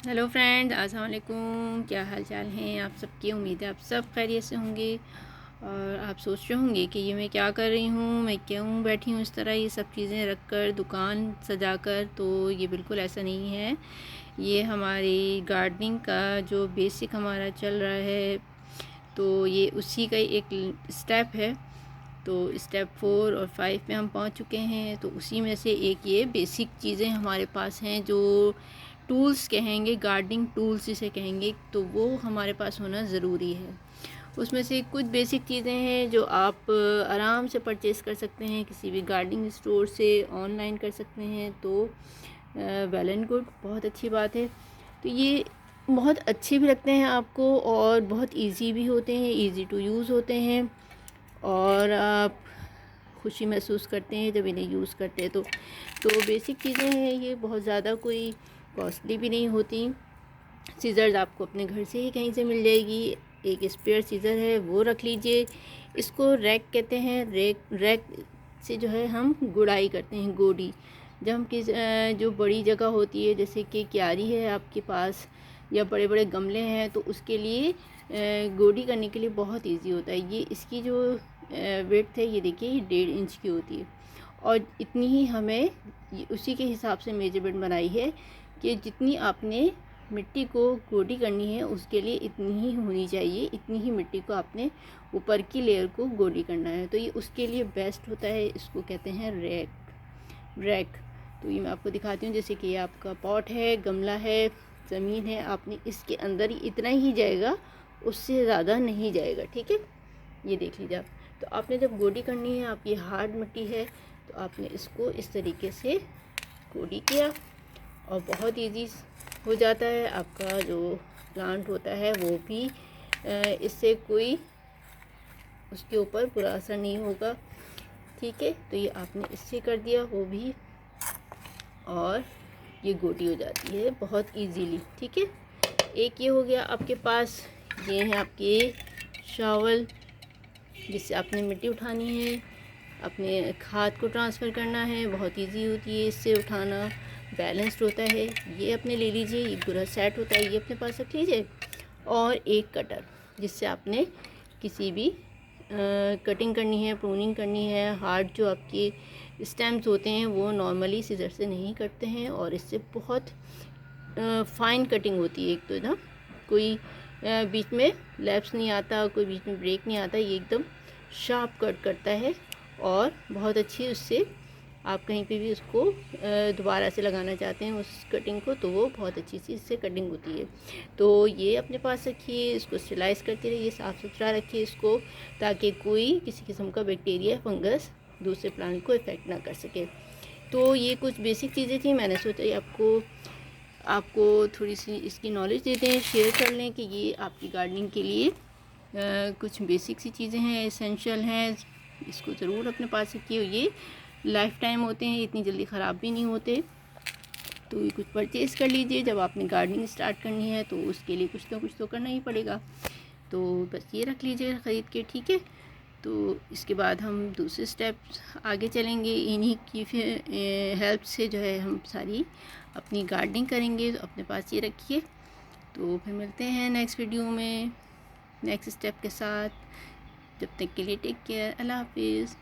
Hello friends, अस्सलाम वालेकुम। क्या हाल चाल हैं आप सबकी। उम्मीद है आप सब खैरियत से होंगे। और आप सोच रहे होंगे कि ये मैं क्या कर रही हूँ, मैं क्यों बैठी हूँ इस तरह ये सब चीज़ें रख कर, दुकान सजा कर। तो ये बिल्कुल ऐसा नहीं है। ये हमारी गार्डनिंग का जो बेसिक हमारा चल रहा है, तो ये उसी का एक स्टेप है। तो स्टेप 4 और 5 पे हम पहुंच चुके हैं। तो उसी में से एक ये बेसिक चीज़ें हमारे पास हैं, जो टूल्स कहेंगे, गार्डनिंग टूल्स जिसे कहेंगे, तो वो हमारे पास होना ज़रूरी है। उसमें से कुछ बेसिक चीज़ें हैं जो आप आराम से परचेज़ कर सकते हैं, किसी भी गार्डनिंग स्टोर से ऑनलाइन कर सकते हैं। तो वेल एंड गुड, बहुत अच्छी बात है। तो ये बहुत अच्छे भी लगते हैं आपको और बहुत इजी भी होते हैं, इजी टू यूज़ होते हैं। और आप खुशी महसूस करते हैं जब इन्हें यूज़ करते हैं। तो बेसिक चीज़ें हैं ये, बहुत ज़्यादा कोई कॉस्टली भी नहीं होती। सीज़र्स आपको अपने घर से ही कहीं से मिल जाएगी। एक स्पेयर सीज़र है, वो रख लीजिए। इसको रैक कहते हैं। रैक से जो है हम गुड़ाई करते हैं, गोडी। जब हम जो बड़ी जगह होती है, जैसे कि क्यारी है आपके पास या बड़े बड़े गमले हैं, तो उसके लिए गोडी करने के लिए बहुत इजी होता है। ये इसकी जो विड्थ है, ये देखिए, ये 1.5 इंच की होती है। और इतनी ही हमें उसी के हिसाब से मेजरमेंट बनाई है कि जितनी आपने मिट्टी को गोडी करनी है, उसके लिए इतनी ही होनी चाहिए। इतनी ही मिट्टी को आपने ऊपर की लेयर को गोडी करना है। तो ये उसके लिए बेस्ट होता है। इसको कहते हैं रैक। तो ये मैं आपको दिखाती हूँ। जैसे कि ये आपका पॉट है, गमला है, ज़मीन है, आपने इसके अंदर ही इतना ही जाएगा, उससे ज़्यादा नहीं जाएगा। ठीक है, ये देख लीजिए आप। तो आपने जब गोडी करनी है, आपकी हार्ड मिट्टी है, तो आपने इसको इस तरीके से गोडी किया और बहुत इजी हो जाता है। आपका जो प्लांट होता है वो भी इससे कोई उसके ऊपर बुरा असर नहीं होगा। ठीक है, तो ये आपने इससे कर दिया वो भी, और ये गोटी हो जाती है बहुत इजीली। ठीक है, एक ये हो गया आपके पास। ये है आपके शावल, जिससे आपने मिट्टी उठानी है, अपने खाद को ट्रांसफ़र करना है। बहुत इजी होती है इससे उठाना, बैलेंस्ड होता है। ये अपने ले लीजिए, ये पूरा सेट होता है, ये अपने पास रख लीजिए। और एक कटर, जिससे आपने किसी भी कटिंग करनी है, प्रूनिंग करनी है। हार्ड जो आपके स्टेम्स होते हैं वो नॉर्मली सीजर से नहीं कटते हैं, और इससे बहुत फाइन कटिंग होती है। एक तो ना कोई बीच में लैप्स नहीं आता, कोई बीच में ब्रेक नहीं आता, ये एकदम शार्प कट करता है। और बहुत अच्छी, उससे आप कहीं पे भी उसको दोबारा से लगाना चाहते हैं उस कटिंग को, तो वो बहुत अच्छी सी इससे कटिंग होती है। तो ये अपने पास रखिए, इसको स्टेलाइज करते रहिए, साफ़ सुथरा रखिए इसको, ताकि कोई किसी किस्म का बैक्टीरिया, फंगस दूसरे प्लांट को इफ़ेक्ट ना कर सके। तो ये कुछ बेसिक चीज़ें थी, मैंने सोचा आपको थोड़ी सी इसकी नॉलेज दे दें, शेयर कर लें कि ये आपकी गार्डनिंग के लिए कुछ बेसिक सी चीज़ें हैं, एसेंशियल हैं। इसको ज़रूर अपने पास रखिए। ये लाइफ टाइम होते हैं, इतनी जल्दी ख़राब भी नहीं होते। तो ये कुछ परचेज़ कर लीजिए। जब आपने गार्डनिंग स्टार्ट करनी है तो उसके लिए कुछ ना कुछ तो करना ही पड़ेगा। तो बस ये रख लीजिए ख़रीद के। ठीक है, तो इसके बाद हम दूसरे स्टेप्स आगे चलेंगे। इन्हीं की फिर हेल्प से जो है हम सारी अपनी गार्डनिंग करेंगे। तो अपने पास ये रखिए। तो फिर मिलते हैं नेक्स्ट वीडियो में नेक्स्ट स्टेप के साथ। जब तक के लिए टेक केयर, अल्लाह हाफिज़।